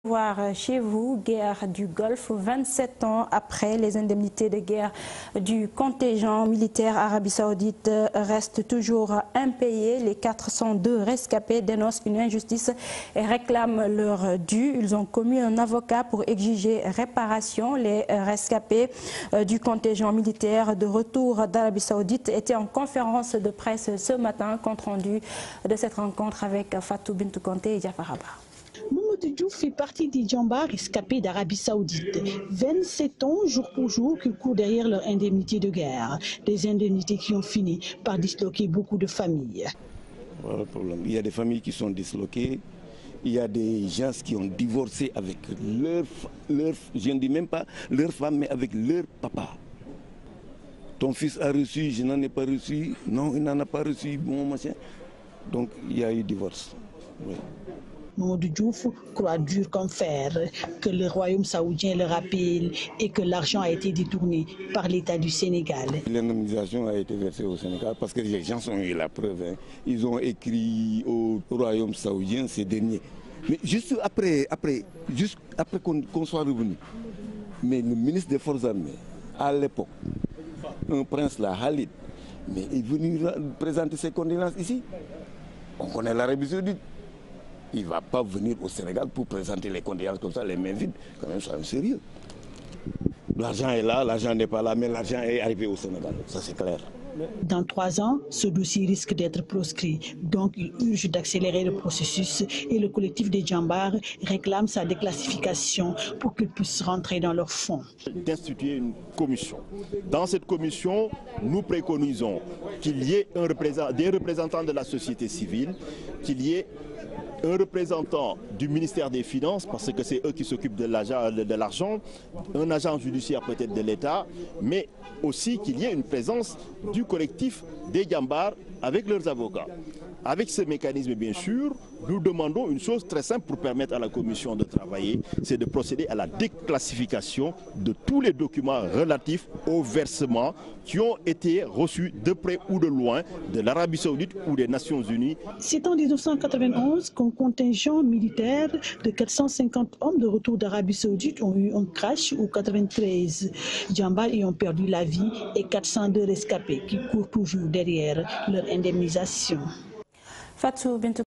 Voir chez vous, guerre du Golfe, 27 ans après, les indemnités de guerre du contingent militaire Arabie Saoudite restent toujours impayées. Les 402 rescapés dénoncent une injustice et réclament leur dû. Ils ont commis un avocat pour exiger réparation. Les rescapés du contingent militaire de retour d'Arabie Saoudite étaient en conférence de presse ce matin. Compte rendu de cette rencontre avec Fatou Bintou Konté et Jafar Abba. Mamadou Diouf fait partie des djambars escapés d'Arabie Saoudite. 27 ans, jour pour jour, qu'ils courent derrière leur indemnité de guerre. Des indemnités qui ont fini par disloquer beaucoup de familles. Voilà le problème. Il y a des familles qui sont disloquées. Il y a des gens qui ont divorcé avec leur je ne dis même pas leur femme, mais avec leur papa. Ton fils a reçu, je n'en ai pas reçu. Non, il n'en a pas reçu, bon machin. Donc il y a eu divorce. Oui. Mamadou Diouf croit dur comme fer que le royaume saoudien le rappelle et que l'argent a été détourné par l'État du Sénégal. L'indemnisation a été versée au Sénégal parce que les gens ont eu la preuve. Hein. Ils ont écrit au royaume saoudien ces derniers. Mais juste après qu'on soit revenu, mais le ministre des Forces armées, à l'époque, un prince là, Khalid, mais est venu présenter ses condoléances ici. On connaît l'Arabie Saoudite. Il ne va pas venir au Sénégal pour présenter les condoléances comme ça, les mains vides. Quand même, soyons sérieux. L'argent est là, l'argent n'est pas là, mais l'argent est arrivé au Sénégal. Ça, c'est clair. Dans 3 ans, ce dossier risque d'être proscrit. Donc, il urge d'accélérer le processus et le collectif des djambars réclame sa déclassification pour qu'ils puissent rentrer dans leurs fonds. D'instituer une commission. Dans cette commission, nous préconisons qu'il y ait des représentants de la société civile, qu'il y ait un représentant du ministère des Finances, parce que c'est eux qui s'occupent de l'argent, un agent judiciaire peut-être de l'État, mais aussi qu'il y ait une présence du collectif des djambars avec leurs avocats. Avec ce mécanisme, bien sûr, nous demandons une chose très simple pour permettre à la commission de travailler, c'est de procéder à la déclassification de tous les documents relatifs aux versements qui ont été reçus de près ou de loin de l'Arabie Saoudite ou des Nations Unies. C'est en 1991 qu'un contingent militaire de 450 hommes de retour d'Arabie Saoudite ont eu un crash où 93 djambars y ont perdu la vie et 402 rescapés qui courent toujours derrière leur indemnisation. Fatou Bintou